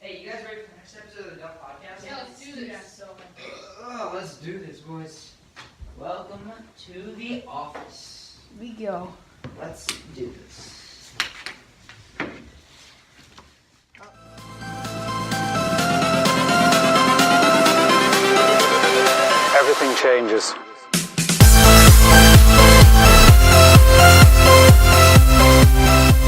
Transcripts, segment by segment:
Hey, you guys ready for the next episode of the TheDuffPodcast? Yeah, let's do this. Let's do this, boys. Welcome to the office. We go. Let's do this. Everything changes.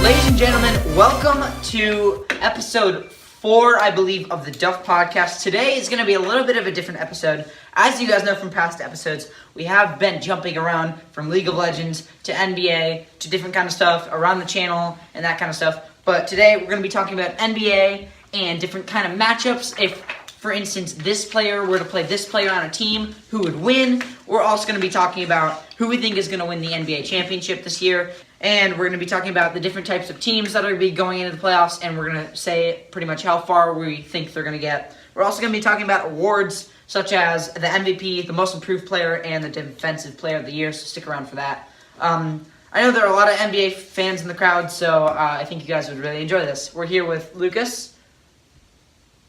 Ladies and gentlemen, welcome to episode 4, I believe, of the Duff Podcast. Today is going to be a little bit of a different episode. As you guys know from past episodes, we have been jumping around from League of Legends to NBA to different kind of stuff around the channel and that kind of stuff. But today we're going to be talking about NBA and different kind of matchups. If, for instance, this player were to play this player on a team, who would win? We're also going to be talking about who we think is going to win the NBA championship this year. And we're going to be talking about the different types of teams that are going to be going into the playoffs, and we're going to say pretty much how far we think they're going to get. We're also going to be talking about awards such as the MVP, the Most Improved Player, and the Defensive Player of the Year, so stick around for that. I know there are a lot of NBA fans in the crowd, so I think you guys would really enjoy this. We're here with Lucas,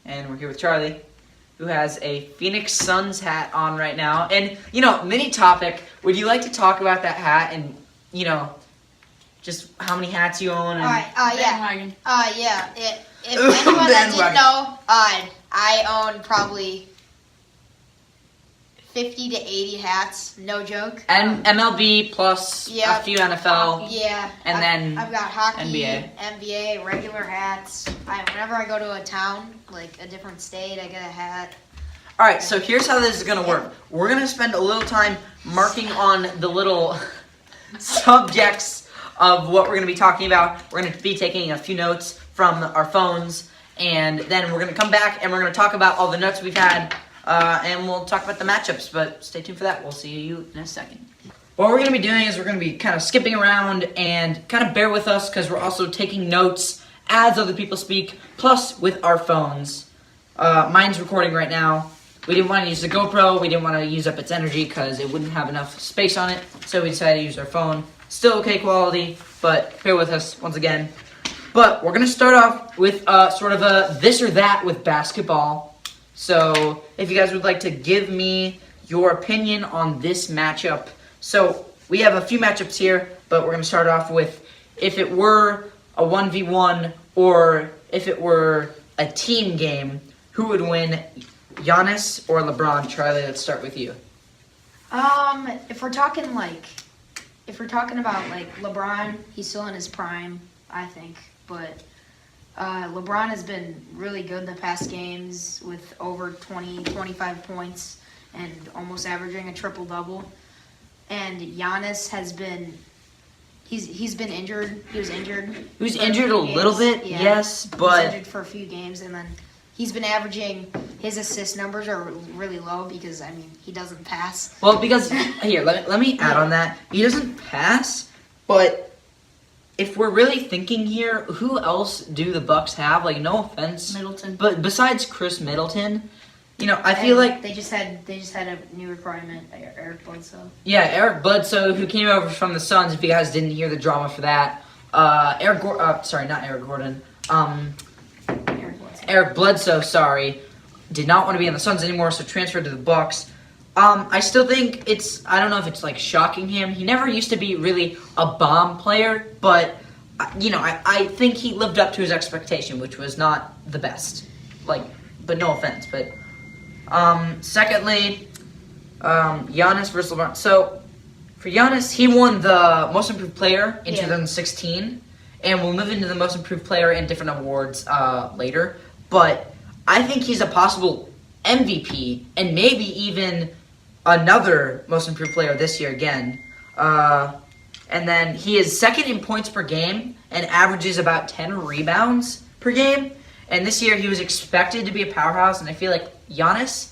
and we're here with Charlie, who has a Phoenix Suns hat on right now. And, mini topic, would you like to talk about that hat and, just how many hats you own? And Bandwagon. If anyone that didn't know, I own probably 50 to 80 hats, no joke. And MLB plus a few NFL. And then I've got hockey, NBA. NBA, regular hats. Whenever I go to a town, like a different state, I get a hat. All right, so here's how this is going to work. We're going to spend a little time marking on the little subjects of what we're going to be talking about. We're going to be taking a few notes from our phones, and then we're going to come back and we're going to talk about all the notes we've had, and we'll talk about the matchups, but stay tuned for that. We'll see you in a second. What we're going to be doing is we're going to be kind of skipping around, and kind of bear with us because we're also taking notes as other people speak, plus with our phones. Mine's recording right now. We didn't want to use the GoPro. We didn't want to use up its energy because it wouldn't have enough space on it, so we decided to use our phone. Still okay quality, but bear with us once again. But we're going to start off with sort of a this or that with basketball. So if you guys would like to give me your opinion on this matchup. So we have a few matchups here, but we're going to start off with if it were a 1v1 or if it were a team game, who would win, Giannis or LeBron? Charlie, let's start with you. If we're talking about like LeBron, he's still in his prime, I think. But LeBron has been really good the past games with over 20, 25 points and almost averaging a triple-double. And Giannis has been, he's been injured. He was injured. He was injured a little bit, yes, but... He was injured for a few games, and then he's been averaging, his assist numbers are really low because, he doesn't pass. Well, because, here, let me add on that. He doesn't pass, but if we're really thinking here, who else do the Bucks have? Like, no offense. Middleton. But besides Chris Middleton, I feel like... They just had a new requirement, Eric Bledsoe. Yeah, Eric Bledsoe, who came over from the Suns, if you guys didn't hear the drama for that. Eric Bledsoe, did not want to be on the Suns anymore, so transferred to the Bucks. I still think I don't know if it's like shocking him. He never used to be really a bomb player, but, I think he lived up to his expectation, which was not the best. But no offense, but, secondly, Giannis versus LeBron. So, for Giannis, he won the Most Improved Player in 2016, and we'll move into the Most Improved Player and different awards later. But I think he's a possible MVP and maybe even another Most Improved Player this year again. And then he is second in points per game and averages about 10 rebounds per game. And this year he was expected to be a powerhouse, and I feel like Giannis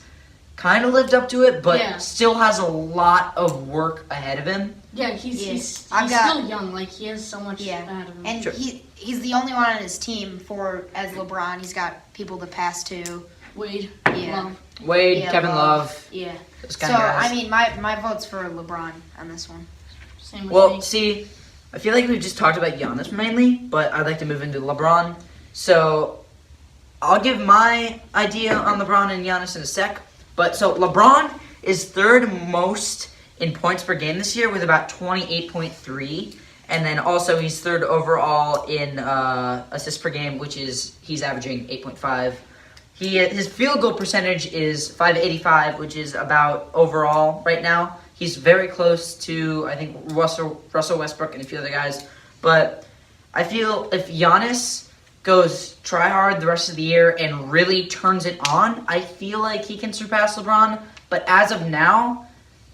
kind of lived up to it, but still has a lot of work ahead of him. Yeah, he's still young. Like, he has so much ahead of him. And he's the only one on his team as LeBron. He's got people to pass to. Wade. Kevin Love. Yeah. Those kind of guys. My vote's for LeBron on this one. Same with me. See, I feel like we've just talked about Giannis mainly, but I'd like to move into LeBron. So, I'll give my idea on LeBron and Giannis in a sec. But so LeBron is third most in points per game this year with about 28.3. And then also he's third overall in assists per game, which is he's averaging 8.5. His field goal percentage is .585, which is about overall right now. He's very close to, I think, Russell Westbrook and a few other guys. But I feel if Giannis goes try hard the rest of the year and really turns it on, I feel like he can surpass LeBron. But as of now,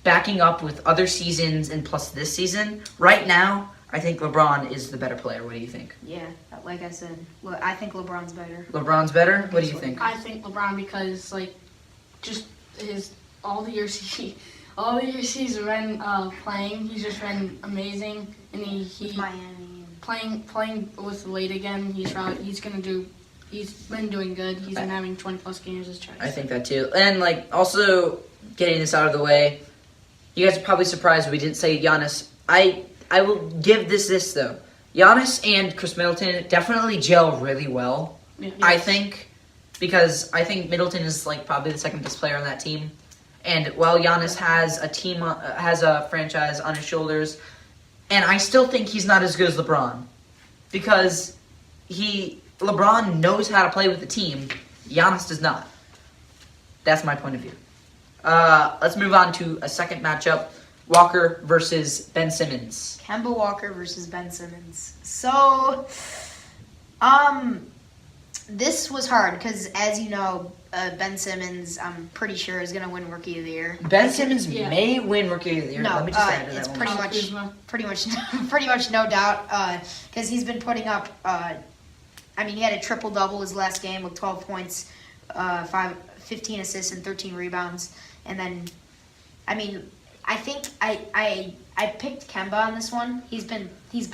backing up with other seasons and plus this season, right now, I think LeBron is the better player. What do you think? Yeah, like I said, I think LeBron's better. LeBron's better? What do you think? I think LeBron because just all the years he's been playing, he's just been amazing, and With Miami. playing with late again. He's been doing good. He's been having 20+ games as choice. I think that too. And also getting this out of the way, you guys are probably surprised we didn't say Giannis. I will give this though. Giannis and Chris Middleton definitely gel really well. Yes. I think, because I think Middleton is probably the second best player on that team. And while Giannis has a franchise on his shoulders, and I still think he's not as good as LeBron, because LeBron knows how to play with the team. Giannis does not. That's my point of view. Let's move on to a second matchup. Walker versus Ben Simmons. Kemba Walker versus Ben Simmons. So, this was hard because, as you know, Ben Simmons, I'm pretty sure, is going to win Rookie of the Year. Ben Simmons may win Rookie of the Year. No, Let me just add to it's that pretty much no doubt because he's been putting up. He had a triple-double his last game with 12 points, 15 assists, and 13 rebounds. And then, I think I picked Kemba on this one. He's been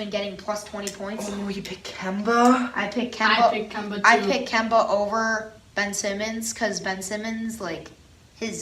getting plus 20 points. Oh, you picked Kemba? I picked Kemba too. I picked Kemba over Ben Simmons because Ben Simmons,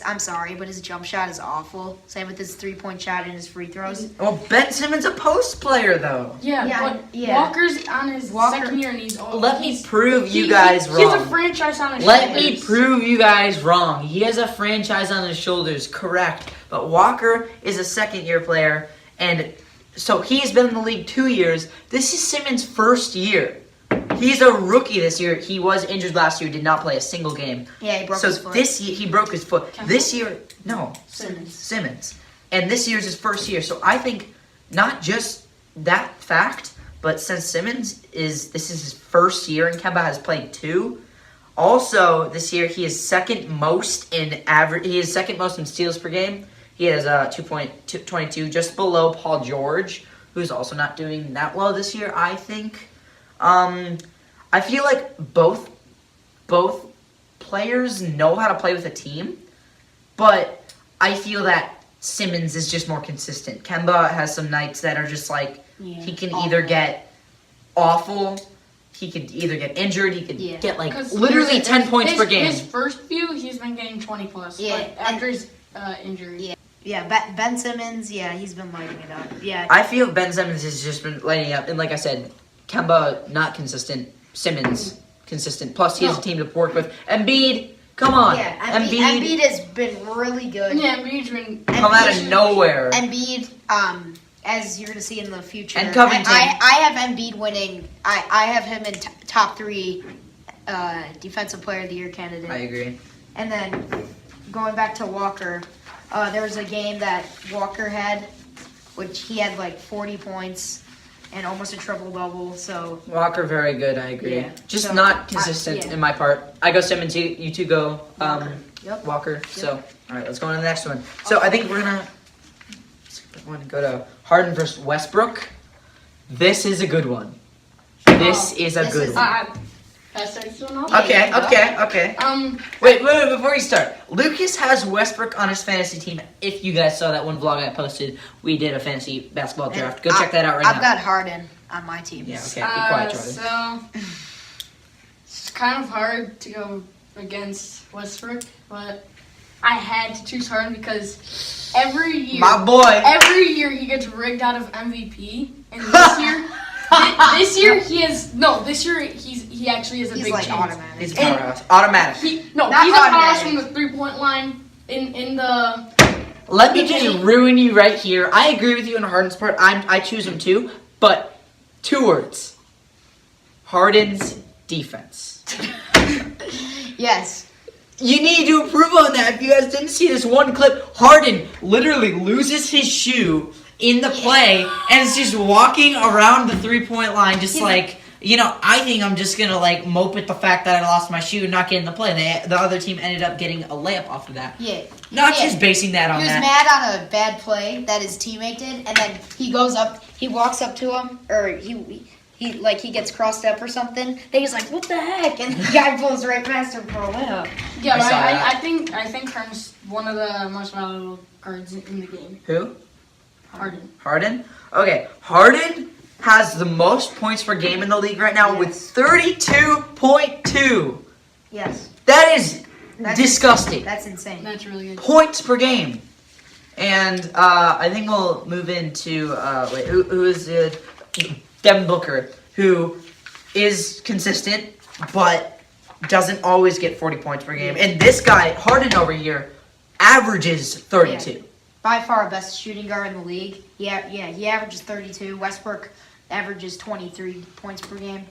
I'm sorry, but his jump shot is awful. Same with his 3-point shot and his free throws. Well, Ben Simmons a post player though. Yeah. Walker's on his second year and he's old. Let me prove you guys wrong. He has a franchise on his shoulders. Let me prove you guys wrong. He has a franchise on his shoulders, correct. But Walker is a second-year player, and so he's been in the league 2 years. This is Simmons' first year. He's a rookie this year. He was injured last year, did not play a single game. Yeah, he broke his foot. This year, he broke his foot. Kemba? This year, no. Simmons. And this year's his first year. So I think not just that fact, but since this is his first year and Kemba has played 2, also this year he is second most in average. He is second most in steals per game. He has 2.22, just below Paul George, who's also not doing that well this year, I think. I feel like both players know how to play with a team, but I feel that Simmons is just more consistent. Kemba has some nights that are just he can either get awful, he could either get injured, he could get literally 10 points per game. His first few, he's been getting 20+. Yeah, but after his injury. Yeah, Ben Simmons, he's been lighting it up. Yeah, I feel Ben Simmons has just been lighting up, and like I said, Kemba not consistent, Simmons consistent. Plus, he has a team to work with. Embiid, come on. Yeah, Embiid has been really good. Yeah, Embiid's been come out of nowhere. Embiid, as you're going to see in the future. And Covington. I have Embiid winning. I have him in top 3 Defensive Player of the Year candidate. I agree. And then going back to Walker, there was a game that Walker had, which he had 40 points and almost a triple-double. So Walker, very good. I agree. Yeah. Just not consistent in my part. I go Simmons. You two go Walker. Yep. So all right, let's go on to the next one. So I think we're gonna go to Harden versus Westbrook. This is a good one. This is a good one. Okay. Wait, before you start. Lucas has Westbrook on his fantasy team. If you guys saw that one vlog I posted, we did a fantasy basketball draft. Go check that out now. I've got Harden on my team. Yeah, okay. Be quiet, Jordan. So, it's kind of hard to go against Westbrook, but I had to choose Harden because every year... My boy! Every year he gets rigged out of MVP, and this year... this year he has no. This year he actually has a He's big like chance. automatic. He's powerhouse. Automatic. He's Not a powerhouse automatic. from the 3-point line in the. Let me just ruin you right here. I agree with you on Harden's part. I choose him too, but 2 words. Harden's defense. Yes. You need to improve on that. If you guys didn't see this one clip, Harden literally loses his shoe in the play and is just walking around the 3-point line just like, I think I'm just going to mope at the fact that I lost my shoe and not get in the play. The other team ended up getting a layup off of that. Yeah. Not just basing that on He was that. mad on a bad play that his teammate did, and then he walks up to him, or he gets crossed up or something. And he's like, "What the heck?" And the guy pulls right past him for a layup. Yeah, I saw that. I think Harden's one of the most valuable guards in the game. Who? Harden. Okay, Harden has the most points per game in the league right now with 32.2. Yes. That is disgusting. That's insane. That's really good. Points per game. And I think we'll move into who is it? Devin Booker, who is consistent but doesn't always get 40 points per game. And this guy, Harden over here, averages 32. Yeah. By far best shooting guard in the league. He averages 32. Westbrook averages 23 points per game.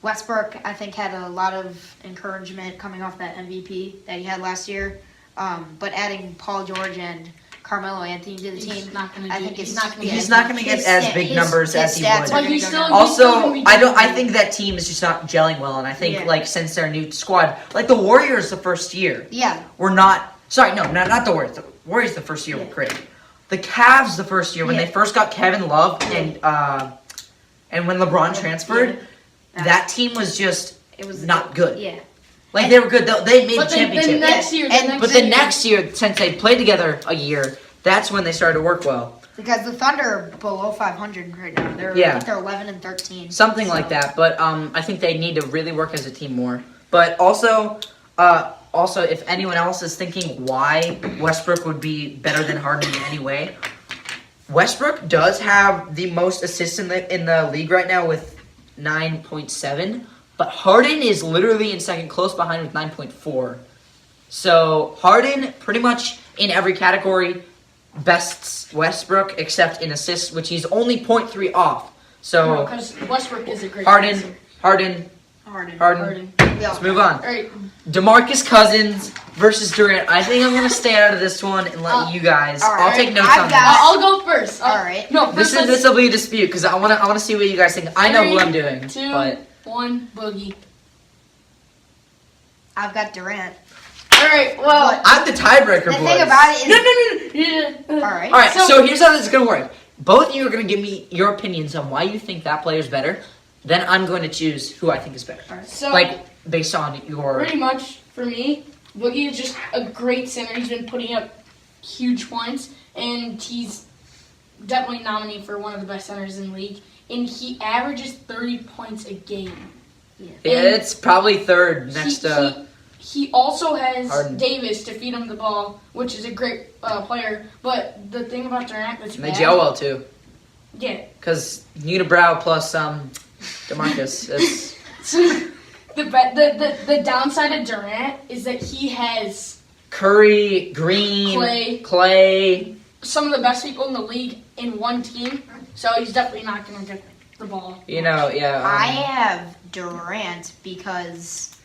Westbrook, I think, had a lot of encouragement coming off that MVP that he had last year. But adding Paul George and Carmelo Anthony to the team, He's not gonna He's not going to get as big numbers as he would. But he's still Also, gonna be I think that team is just not gelling well, and I think since their new squad, the Warriors the first year, were not. Sorry, no, not the Warriors. The Warriors the first year were great. The Cavs the first year when they first got Kevin Love and when LeBron transferred, that team was just not good. Yeah. They were good. They made championships. Then next year, next year, since they played together a year, that's when they started to work well. Because the Thunder are below 500 right now. They're 11 and 13. Something like that. But I think they need to really work as a team more. But also, if anyone else is thinking why Westbrook would be better than Harden in any way, Westbrook does have the most assists in the league right now with 9.7. But Harden is literally in second, close behind with 9.4. So Harden, pretty much in every category, bests Westbrook except in assists, which he's only 0.3 off. So because Westbrook is a great Harden. Let's move on. All right. Demarcus Cousins versus Durant. I think I'm gonna stay out of this one and let you guys. I'll take notes on this. I'll go first. All right. No, This will be a dispute because I wanna see what you guys think. I know who I'm doing, 2, but 1, Boogie. I've got Durant. All right. Well, I'm the tiebreaker, The boys. thing about it is, no. all right. All right, so here's how this is going to work. Both of you are going to give me your opinions on why you think that player's better. Then I'm going to choose who I think is better. So, based on your... Pretty much, for me, Boogie is just a great center. He's been putting up huge points, and he's definitely nominated for one of the best centers in the league. And he averages 30 points a game. Yeah, it's probably third next to... He also has Harden. Davis to feed him the ball, which is a great player. But the thing about Durant that's And they bad, gel well, too. Yeah. Because Unibrow plus Demarcus. It's... So the downside of Durant is that he has Curry, Green, Klay. Some of the best people in the league in one team. So he's definitely not going to get the ball. I have Durant because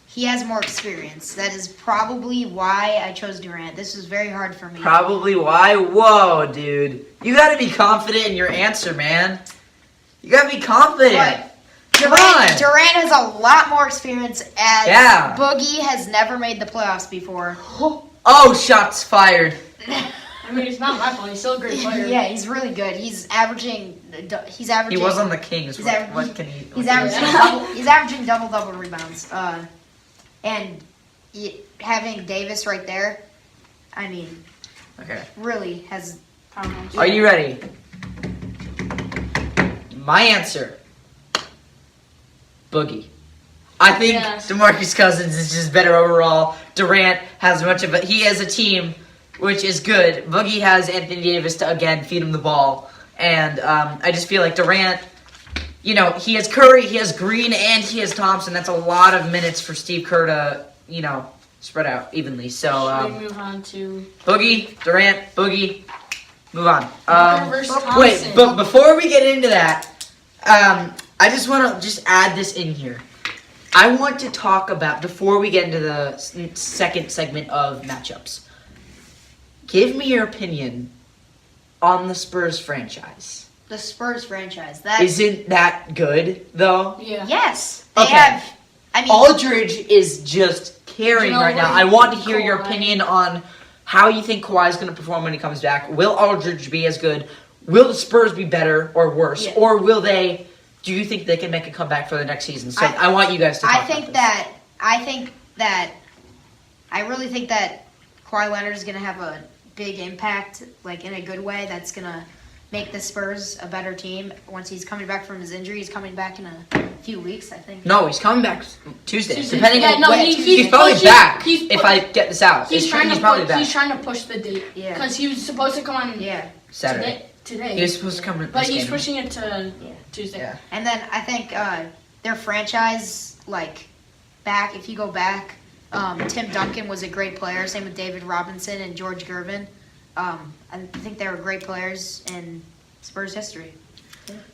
he has more experience. That is probably why I chose Durant. This was very hard for me. Probably why? Whoa, dude. You gotta be confident in your answer, man. You gotta be confident. But Durant has a lot more experience as Boogie has never made the playoffs before. Oh, shots fired. I mean, it's not my fault. He's still a great player. Yeah, he's really good. He's averaging. He was on the Kings. He's averaging double rebounds. And having Davis right there, I mean, really has. Are you ready? My answer, Boogie. I think Demarcus Cousins is just better overall. Durant has he has a team which is good. Boogie has Anthony Davis to again feed him the ball, And I just feel like Durant, he has Curry, he has Green, and he has Thompson. That's a lot of minutes for Steve Kerr to, spread out evenly. So, Should we move on to Boogie, Durant, Boogie, move on. Booker versus Thompson? Wait, but before we get into that, I just want to add this in here. I want to talk about, before we get into the second segment of matchups, give me your opinion on the Spurs franchise. The Spurs franchise. Isn't that good, though? Yeah. Yes. Okay. Aldridge is just carrying right now. I want to hear your Kawhi. opinion on how you think Kawhi is going to perform when he comes back. Will Aldridge be as good? Will the Spurs be better or worse? Yeah. Or do you think they can make a comeback for the next season? So I want you guys to talk about this. I really think that Kawhi Leonard is going to have a big impact, like in a good way. That's going to make the Spurs a better team once he's coming back from his injury. He's coming back in a few weeks, I think. No, he's coming back Tuesday. Tuesday. Depending Yeah, on no, when. he's He's probably pushing- back he's if pu- I get this out. He's trying back. to push the date. Yeah. Because he was supposed to come on Saturday. today. He was supposed to come in But this he's game. pushing it to Tuesday. Yeah. And then I think their franchise, if you go back, Tim Duncan was a great player. Same with David Robinson and George Gervin. I think they were great players in Spurs history.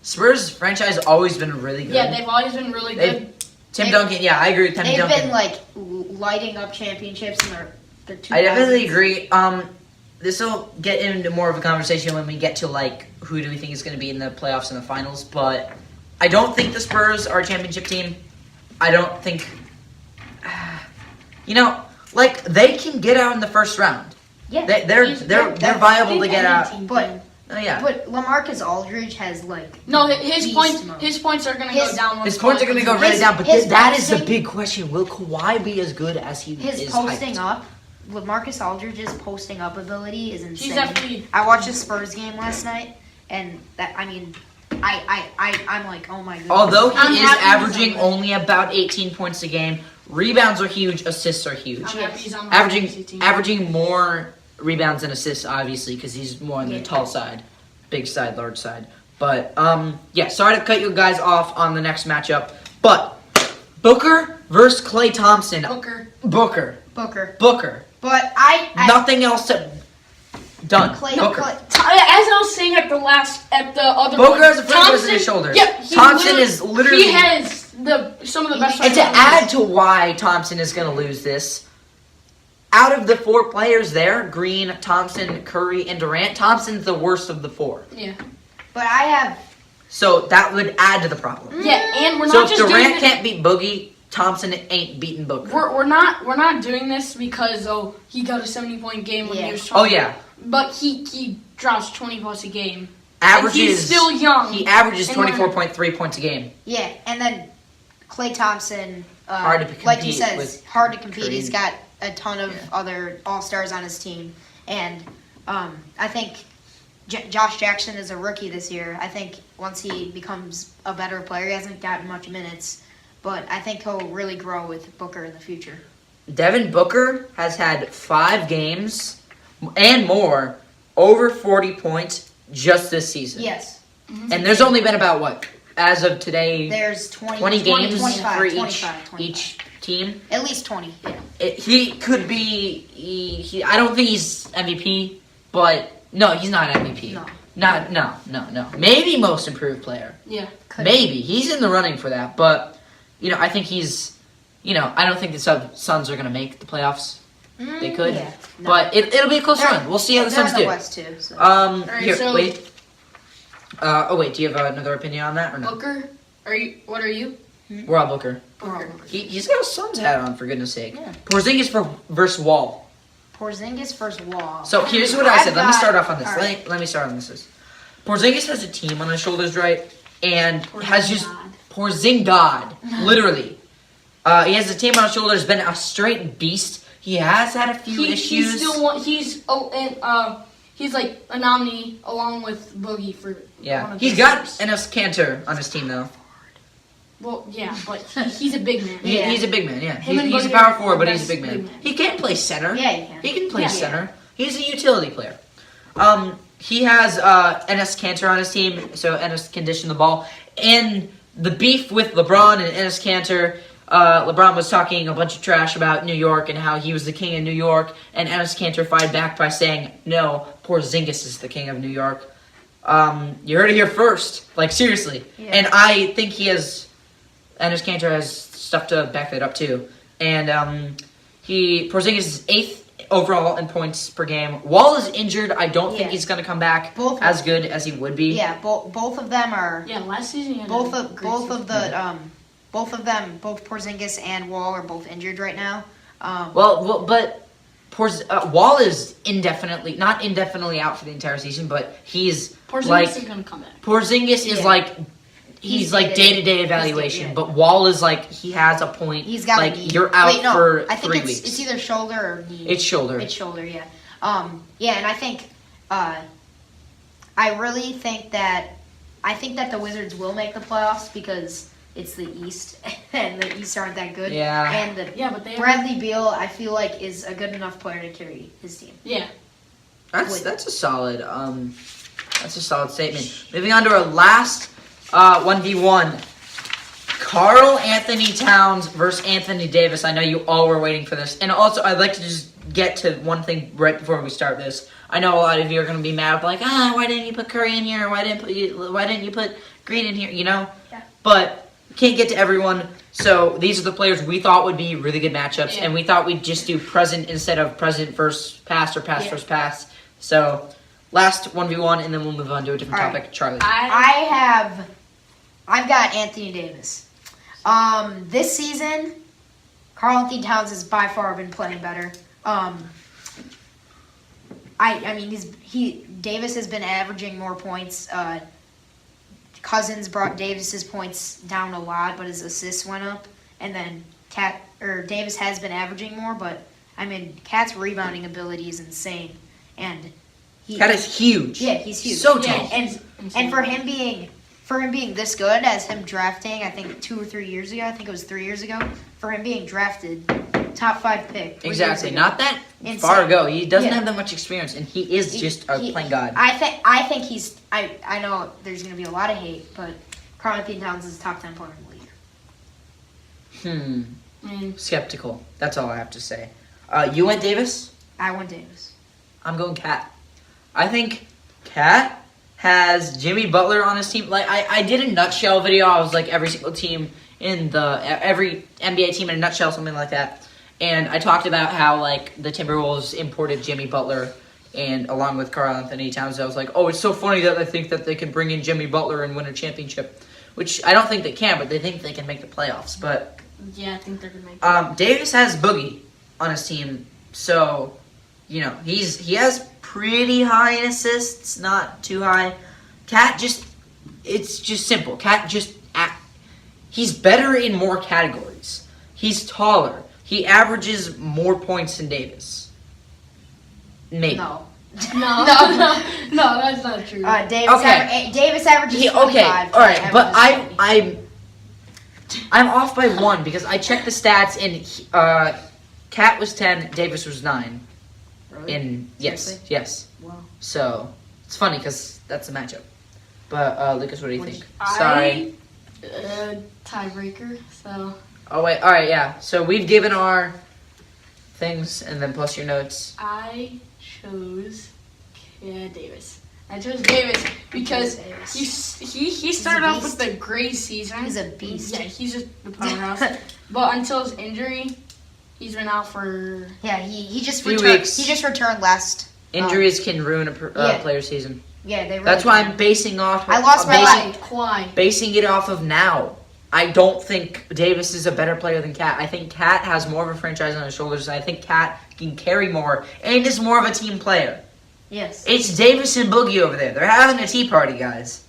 Spurs franchise always been really good. Yeah, they've always been really good. Tim Duncan, I agree with Tim They've Duncan. been lighting up championships in their 2000s. I definitely agree. This will get into more of a conversation when we get to who do we think is going to be in the playoffs and the finals. But I don't think the Spurs are a championship team. I don't think, they can get out in the first round. Yeah, They're viable to get out. But Yeah. But LaMarcus Aldridge has No, his beast points. mode. His points are gonna go down. His points are going to go really down, but his that is the posting- big question. Will Kawhi be as good as he his is posting hyped? up. LaMarcus Aldridge's posting up ability is insane. He's definitely. I watched the Spurs game last night, and I'm like, oh my goodness. Although I'm he is happy he's averaging on the- only about 18 points a game, rebounds are huge, assists are huge. I'm happy he's on the fantasy team. Averaging more rebounds than assists, obviously, because he's more on the Yeah. tall side, big side, large side. But sorry to cut you guys off on the next matchup, but Booker versus Klay Thompson. Booker. Booker. But I Nothing else to done. Booker. As I was saying at the other. Booker has a franchise Thompson, on his shoulders. Yeah, Thompson is literally. He has some of the best. And to franchises. add to why Thompson is going to lose this, out of the four players there, Green, Thompson, Curry, and Durant, Thompson's the worst of the four. Yeah. But I have. So that would add to the problem. Yeah, and we're So not if just Durant doing can't beat Boogie, Thompson ain't beating Booker. We're not doing this because he got a 70-point game when he was Oh 20. yeah. But he drops 20 plus a game. Averages. And he's still young. He averages And we're- 24.3 points a game. Yeah, and then Klay Thompson, Hard to compete like he says, with hard to compete. Curry. He's got a ton of other all-stars on his team. And I think Josh Jackson is a rookie this year. I think once he becomes a better player, he hasn't gotten much minutes, but I think he'll really grow with Booker in the future. Devin Booker has had 5 games and more over 40 points just this season. Yes. And there's only been about, as of today, There's 20 games 25, for 25. each team. At least 20, yeah. He could be. I don't think he's MVP, but no, he's not MVP. No. Maybe most improved player. Yeah. Maybe he's in the running for that, but I think he's. I don't think the Suns are going to make the playoffs. They could, Yeah, no. but it'll be a close run. We'll see how the They're Suns in the do. West too. So. Alright, Here, so- wait. Do you have another opinion on that or no? Booker, what are you? We're all Booker. Booker. He's got a Suns hat on, for goodness sake. Yeah. Porzingis versus Wall. Porzingis first Wall. So here's what I said. Let me start off on this. all right. Let me start on this. Porzingis has a team on his shoulders, right? And has just Porzingod, literally. He has a team on his shoulders. Been a straight beast. He has had a few issues. He's like a nominee along with Boogie for. one of He's the got Spurs. Enes Kanter on his team though. Well, yeah, but he's a big man. He- He's a big man. Yeah, Him and he's a Boogie power are forward, but the he's a big best man. big men. He can play center. Yeah, he can. He can play Yeah. center. He's a utility player. he has Enes Kanter on his team, so Enes can dish him the ball. And the beef with LeBron and Enes Kanter, LeBron was talking a bunch of trash about New York and how he was the king of New York, and Enes Kanter fired back by saying, no, Porzingis is the king of New York. You heard it here first. Like, seriously. Yeah. And I think Enes Kanter has stuff to back that up, too. And Porzingis is 8th overall in points per game. Wall is injured. I don't think he's going to come back as good as he would be. Yeah, both of them are. Yeah, last season he had both Porzingis and Wall are both injured right now. But Wall is not indefinitely out for the entire season, but he's Porzingis is going to come back. Porzingis is like. He's like day-to-day evaluation, but Wall is like he has a point. He's got like you're out for 3 weeks. It's either shoulder or knee. It's shoulder. It's shoulder, yeah. And I think I really think that the Wizards will make the playoffs because it's the East and the East aren't that good. Yeah. And but Bradley Beal, I feel like, is a good enough player to carry his team. Yeah. That's a solid statement. Moving on to our last 1v1. Karl-Anthony Towns versus Anthony Davis. I know you all were waiting for this. And also, I'd like to just get to one thing right before we start this. I know a lot of you are going to be mad, like, why didn't you put Curry in here? Why didn't you put Green in here? You know? Yeah. But can't get to everyone. So these are the players we thought would be really good matchups. Yeah. And we thought we'd just do present instead of present first pass or pass first pass. So last 1v1, and then we'll move on to a different topic. Right. Charlie. I've got Anthony Davis. This season, Karl-Anthony Towns has by far been playing better. Davis has been averaging more points. Cousins brought Davis's points down a lot, but his assists went up. And then Davis has been averaging more, but Cat's rebounding ability is insane. And Cat is huge. Yeah, he's huge. So tall. And for him being this good, as him drafting, I think 2 or 3 years ago, I think it was 3 years ago, for him being drafted top 5 pick. Exactly, not that far ago. He doesn't have that much experience, and he is just a plain god. I think he's. I know there's going to be a lot of hate, but Karl-Anthony Towns is a top 10 player in the league. Skeptical. That's all I have to say. You went Davis? I went Davis. I'm going Cat. I think Cat has Jimmy Butler on his team. Like I did a nutshell video. I was like every single team every NBA team in a nutshell, something like that. And I talked about how like the Timberwolves imported Jimmy Butler, and along with Karl-Anthony Towns, I was like, oh, it's so funny that I think that they can bring in Jimmy Butler and win a championship, which I don't think they can, but they think they can make the playoffs. But yeah, I think they're gonna make. Davis has Boogie on his team, so he has pretty high in assists, not too high. It's just simple. He's better in more categories. He's taller. He averages more points than Davis. Maybe. No, that's not true. Davis averages 25. Okay, all right, but I'm off by 1 because I checked the stats and Cat was 10, Davis was 9. Really? Yes. Wow. So it's funny because that's a matchup. But Lucas, what do you think? Sorry. Tiebreaker. So. Oh wait. All right. Yeah. So we've given our things and then plus your notes. I chose Davis. I chose Davis because he started off with the great season. He's a beast. Yeah, he's just a powerhouse. But until his injury, he's been out for he just few returned. weeks. He just returned last. Injuries can ruin a player's season. Yeah, they. Really That's why I'm basing off. I lost my life. Basing it off of now. I don't think Davis is a better player than Cat. I think Cat has more of a franchise on his shoulders. I think Cat can carry more and is more of a team player. Yes. It's Davis and Boogie over there. They're having a tea party, guys.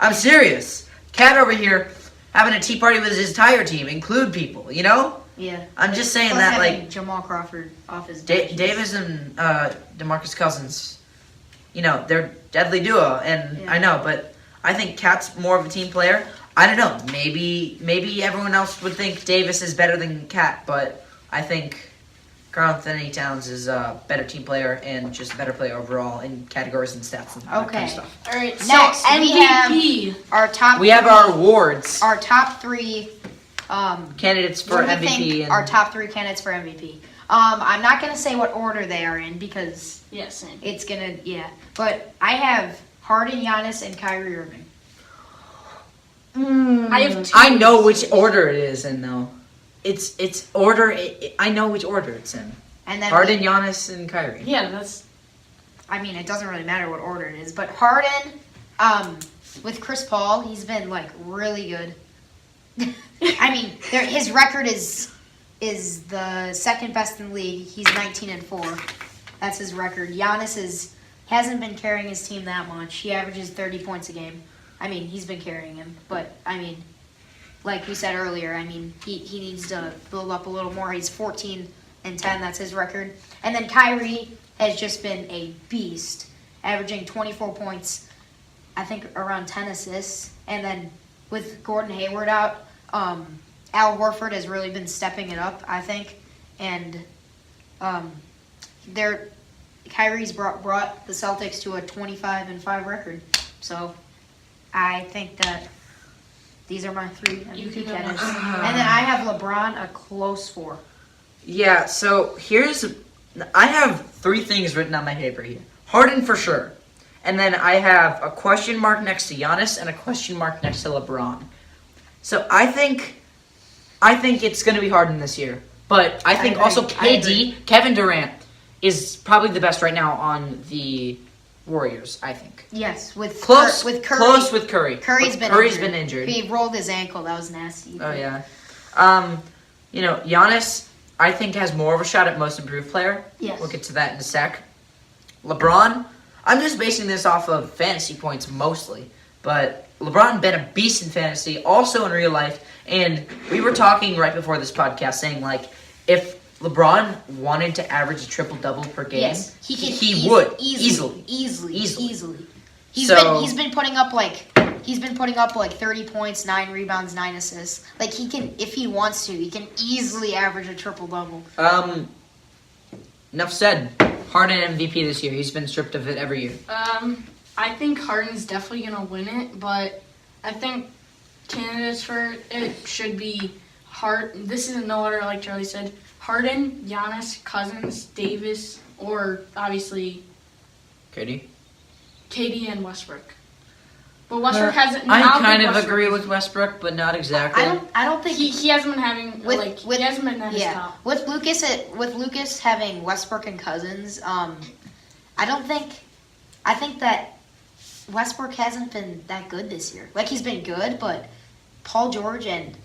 I'm serious. Cat over here having a tea party with his entire team, include people, you know? Yeah. I'm just saying Plus that, like... Jamal Crawford off his Davis and Demarcus Cousins, they're deadly duo, and I know, but I think Cat's more of a team player. I don't know. Maybe everyone else would think Davis is better than Cat, but I think Karl-Anthony Towns is a better team player and just a better player overall in categories and stats and that kind Okay. of stuff. All right. Next, so we MVP. Our top. We have our awards. Our top three. Candidates for what do we MVP. think our top three candidates for MVP. I'm not gonna say what order they are in because Same. it's gonna But I have Harden, Giannis, and Kyrie Irving. I have two. I know which order it is in though. It's order. I know which order it's in. And then Harden, Giannis, and Kyrie. Yeah, that's. I mean, it doesn't really matter what order it is, but Harden, with Chris Paul, he's been like really good. I mean, his record is the second best in the league. He's 19-4. That's his record. Giannis hasn't been carrying his team that much. He averages 30 points a game. I mean, he's been carrying him, but I mean, like we said earlier, I mean, he needs to build up a little more. He's 14-10. That's his record. And then Kyrie has just been a beast, averaging 24 points, I think around 10 assists. And then with Gordon Hayward out, Al Horford has really been stepping it up, I think. And Kyrie's brought the Celtics to a 25-5 record. So I think that these are my three MVP candidates. And then I have LeBron a close 4. Yeah, so I have 3 things written on my paper here. Harden for sure. And then I have a question mark next to Giannis and a question mark next to LeBron. So I think it's going to be Harden this year. But I think agree. also I agree. Kevin Durant, is probably the best right now on the Warriors, I think. Yes, with Close Curry. with Curry. Curry's Curry's been been injured. He rolled his ankle. That was nasty. Oh, yeah. Giannis, I think, has more of a shot at most improved player. Yes. We'll get to that in a sec. LeBron, I'm just basing this off of fantasy points mostly. But LeBron been a beast in fantasy, also in real life. And we were talking right before this podcast saying, like, if LeBron wanted to average a triple-double per game, Yes, he would easily. Easily. He's been putting up like 30 points, 9 rebounds, 9 assists. Like he can, if he wants to, he can easily average a triple-double. Enough said. Harden MVP this year. He's been stripped of it every year. I think Harden's definitely gonna win it, but I think candidates for it should be This is in no order, like Charlie said. Harden, Giannis, Cousins, Davis, or obviously KD and Westbrook. But Westbrook hasn't. I kind of agree with Westbrook, but not exactly. I don't think he hasn't been having he hasn't been at his top. With Lucas having Westbrook and Cousins, I think that Westbrook hasn't been that good this year. Like he's been good, but Paul George and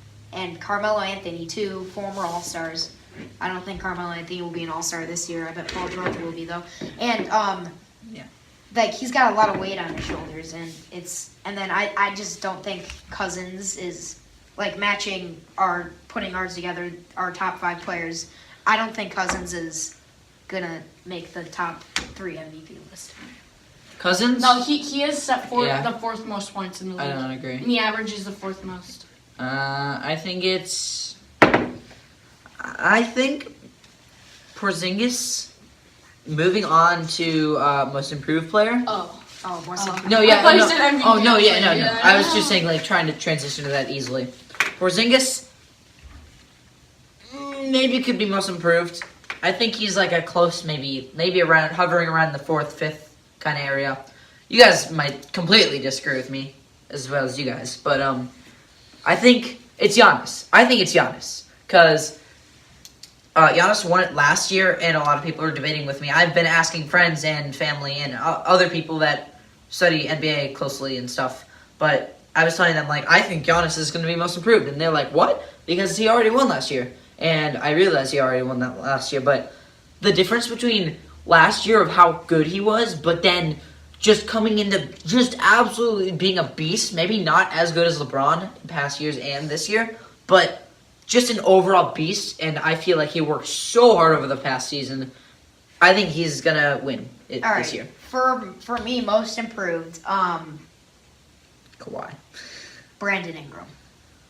Carmelo Anthony, 2 former All-Stars. I don't think Carmelo Anthony will be an All-Star this year. I bet Paul George will be though. And like he's got a lot of weight on his shoulders, and then I just don't think Cousins is like putting ours together, our top 5 players. I don't think Cousins is gonna make the top 3 MVP list. Cousins? No, he is set for the 4th most points in the league. I don't agree. And he averages the 4th most. I think Porzingis moving on to most improved player. Most improved. No, yeah, I thought you no. said MVP. Oh no, yeah, no. Yeah. I was just saying, like, trying to transition to that easily. Porzingis maybe could be most improved. I think he's like a close, maybe around hovering around the 4th, 5th kind of area. You guys might completely disagree with me, as well as you guys, but I think it's Giannis. Because Giannis won it last year, and a lot of people are debating with me. I've been asking friends and family and other people that study NBA closely and stuff, but I was telling them, like, I think Giannis is going to be most improved, and they're like, what? Because he already won last year, and I realized he already won that last year, but the difference between last year of how good he was, but then just coming into just absolutely being a beast, maybe not as good as LeBron in past years and this year, but just an overall beast, and I feel like he worked so hard over the past season. I think he's going to win it this year. For me, most improved, Kawhi. Brandon Ingram.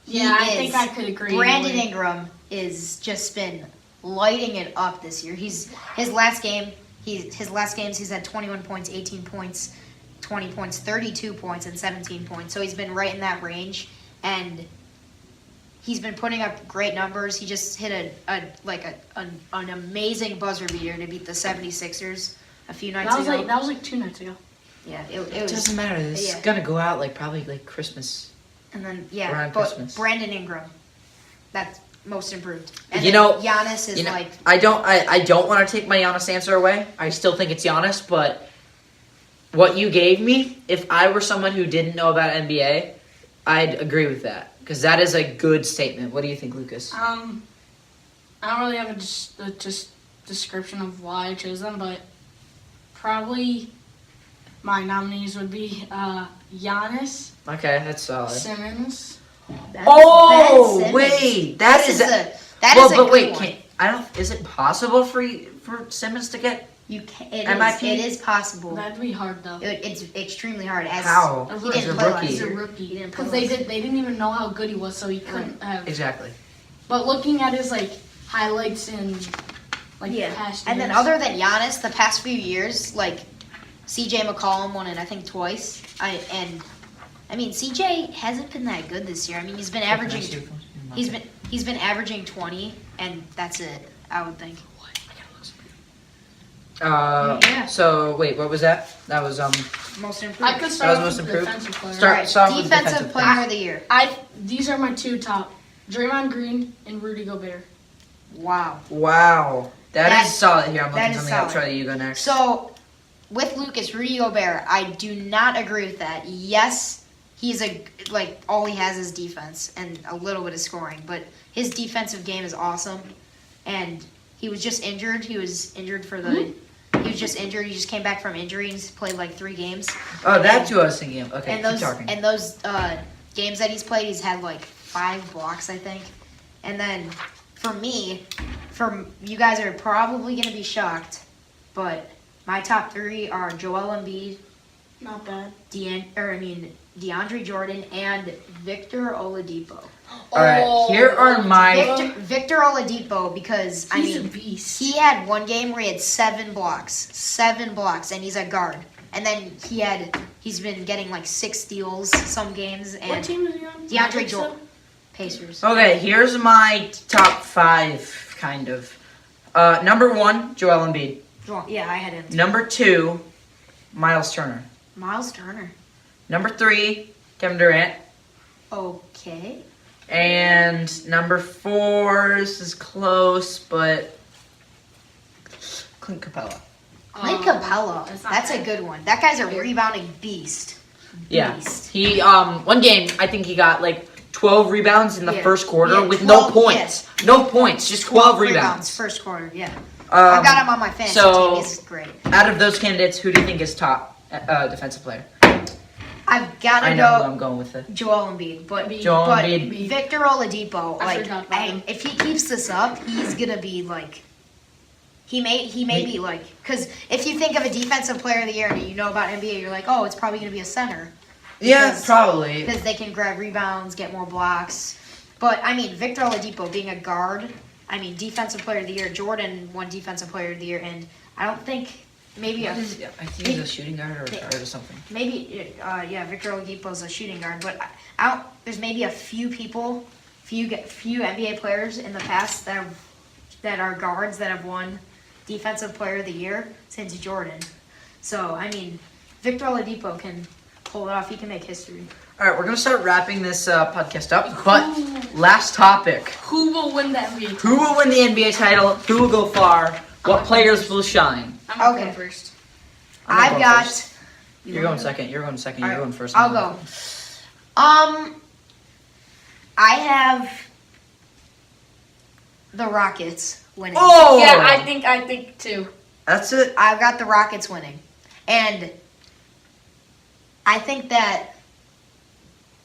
Yeah, I think I could agree. Brandon Ingram is just been lighting it up this year. His last games he's had 21 points, 18 points, 20 points, 32 points, and 17 points. So he's been right in that range, and he's been putting up great numbers. He just hit an amazing buzzer beater to beat the 76ers a few nights ago. That was like 2 nights ago. Yeah, It doesn't matter. This is gonna go out probably Christmas. And then around but Christmas. Brandon Ingram, that's most improved. And Giannis is I don't want to take my Giannis answer away. I still think it's Giannis, but what you gave me, if I were someone who didn't know about NBA, I'd agree with that because that is a good statement. What do you think, Lucas? I don't really have a description of why I chose them, but probably my nominees would be Giannis, Okay, that's solid. Simmons. Oh, Ben Simmons. wait, that is a good wait, one. is it possible for Simmons to get? You can. It MIP? is possible. That'd be hard though. It's extremely hard. How? He He's didn't a play last rookie. He's a year. rookie He didn't play because last they didn't even know how good he was, so he couldn't have. Exactly. But looking at his highlights and past And then years- other than Giannis, the past few years, CJ McCollum won it, I think, twice. CJ hasn't been that good this year. I mean, he's been averaging. He's been averaging 20, and that's it. I would think. Yeah. So wait, what was that? That was Most improved. I could That start was with most improved? defensive player. Start with defensive player of the year. These are my 2 top: Draymond Green and Rudy Gobert. Wow. Wow. That is solid. Here, I'm that looking is something up. solid. Try you go next. So, with Lucas, Rudy Gobert, I do not agree with that. Yes, he's all he has is defense and a little bit of scoring, but his defensive game is awesome. And he was just injured. He was injured for the. He was just injured. He just came back from injury and he's played 3 games. Oh, that's who I was thinking of. Okay, And keep talking. those games that he's played, he's had 5 blocks, I think. And then for me, you guys are probably gonna be shocked, but my top 3 are Joel Embiid, Not bad. DeAndre Jordan, and Victor Oladipo. All right, here are my. Victor Oladipo, because He's a beast. he had one game where he had 7 blocks, and he's a guard. And then he's been getting 6 steals some games. And What team is he on? DeAndre Jordan, Pacers. Okay, here's my top 5, kind of. Number 1, Joel Embiid. Yeah, I had him. Number 2, Miles Turner. Miles Turner. Number 3, Kevin Durant. Okay. And number 4, this is close, but Clint Capella. Clint Capella. That's a good one. That guy's a rebounding beast. Yeah. Beast. He one game I think he got 12 rebounds in the first quarter Yeah, with 12, no points. yeah. No points, just 12 rebounds. First quarter, yeah. I've got him on my fantasy team. He's great. Out of those candidates, who do you think is top defensive player? I've got to I know who go I'm going with it. Joel Embiid, but Joel Embiid. Victor Oladipo, I forgot about him. if he keeps this up, he's gonna be he may be because if you think of a defensive player of the year and you know about NBA, you're like, oh, it's probably gonna be a center. Yeah, probably. Because they can grab rebounds, get more blocks. But Victor Oladipo being a guard, defensive player of the year. Jordan won defensive player of the year, and I don't think. Maybe I think he's a shooting guard or a guard or something. Maybe, Victor Oladipo's a shooting guard, but there's maybe a few NBA players in the past that are guards that have won Defensive Player of the Year since Jordan. So, Victor Oladipo can pull it off. He can make history. All right, we're going to start wrapping this podcast up, but last topic. Who will win the NBA? Who will win the NBA title? Who will go far? What players will shine? I'm going first. I'm I've going got. first. You're going second. You're going second. You're going first. I'll go. I have the Rockets winning. Oh! Yeah, I think too. That's it. I've got the Rockets winning. And I think that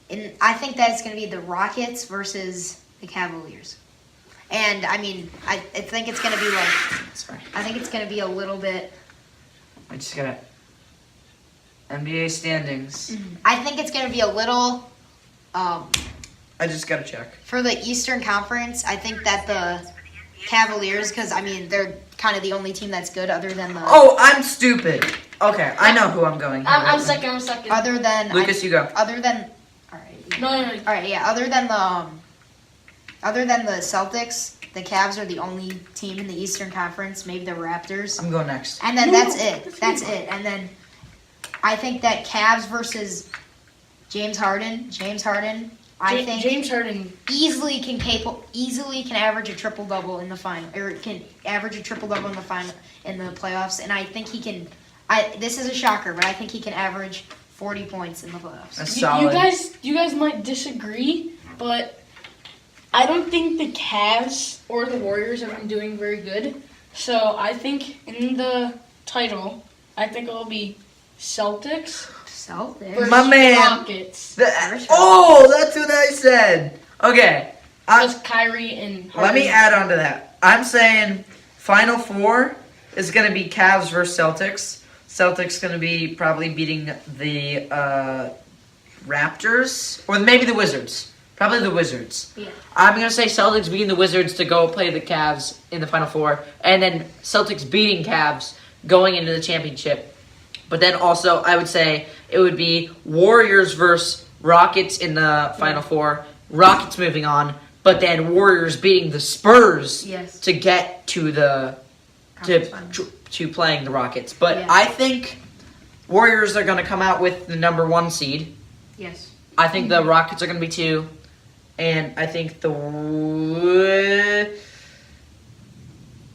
it's going to be the Rockets versus the Cavaliers. And I think it's going to be Sorry. I think it's going to be a little bit. I just got it. NBA standings. I think it's going to be a little. I just got to check. For the Eastern Conference, I think that Cavaliers because, I mean, they're kind of the only team that's good other than the... Oh, I'm stupid. Okay, I know who I'm going. I'm second. Other than... Lucas, you go. Other than... All right. No. All right, yeah. Other than the Celtics, the Cavs are the only team in the Eastern Conference, maybe the Raptors. I'm going next. And then that's it. And then I think that Cavs versus James Harden, I think James Harden easily can average a triple double in the final, or can average a triple double in the final in the playoffs. And I think he can. This is a shocker, but I think he can average 40 points in the playoffs. That's solid. You guys might disagree, but I don't think the Cavs or the Warriors have been doing very good. So I think in the title, I think it will be Celtics versus My man. Rockets. That's what I said. Okay. Because Kyrie and Harden. Let me add on to that. I'm saying Final Four is going to be Cavs versus Celtics. Celtics going to be probably beating the Raptors. Or maybe the Wizards. Probably the Wizards. Yeah. I'm going to say Celtics beating the Wizards to go play the Cavs in the Final Four. And then Celtics beating Cavs going into the championship. But then also, I would say it would be Warriors versus Rockets in the Final Four. Rockets moving on. But then Warriors beating the Spurs to get to the to playing the Rockets. But Yeah. I think Warriors are going to come out with the number 1 seed. Yes. I think the Rockets are going to be 2. And I think the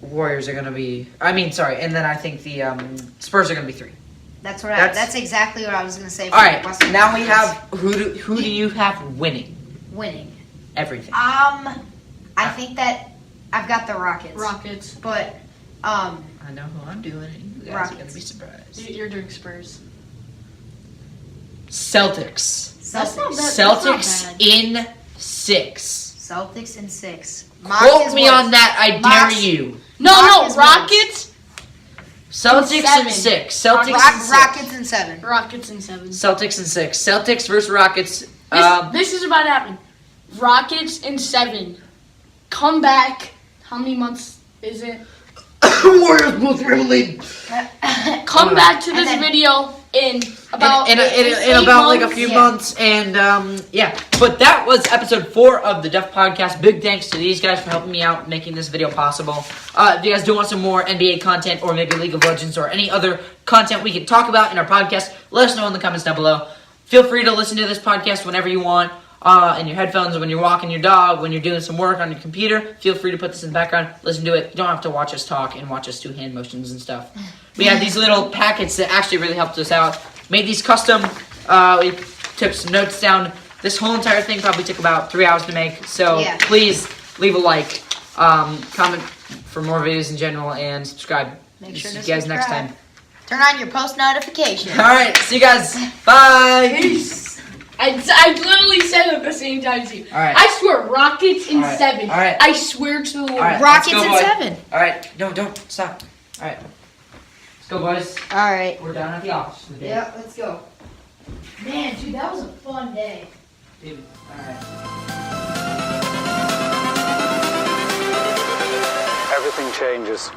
Warriors are going to be... and then I think the Spurs are going to be 3. That's exactly what I was going to say. All right, now we have... Who do you have winning? Winning. Everything. I think that I've got the Rockets. But, I know who I'm doing, and you guys are going to be surprised. You're doing Spurs. Celtics. That's not bad. Celtics That's not bad. in 6. Celtics in 6. Quote me on that, I dare you. No, Rockets. Celtics in 6. Celtics in 6. Rockets in 7. Rockets in 7. Celtics in 6. Celtics versus Rockets. This is about to happen. Rockets in 7. Come back. How many months is it? Warriors both really. Come back to this video in about in about like a few months, and But that was episode 4 of the Duff Podcast. Big thanks to these guys for helping me out making this video possible. If you guys do want some more NBA content, or maybe League of Legends, or any other content we can talk about in our podcast, let us know in the comments down below. Feel free to listen to this podcast whenever you want. In your headphones, when you're walking your dog, when you're doing some work on your computer, feel free to put this in the background, listen to it. You don't have to watch us talk and watch us do hand motions and stuff. We have these little packets that actually really helped us out. Made these custom. We took some notes down. This whole entire thing probably took about 3 hours to make. So please leave a like, comment for more videos in general, and subscribe. Make sure to see you guys next subscribe. time. Turn on your post notifications. All right, see you guys. Bye. Peace. I literally said it at the same time as you. All right. I swear, Rockets in 7. All right. I swear to the Lord. All right, Rockets let's go, in boys. 7. All right, don't stop. All right, let's go, boys. All right. We're down at the office today. Yeah, let's go. Man, dude, that was a fun day. Dude, all right. Everything changes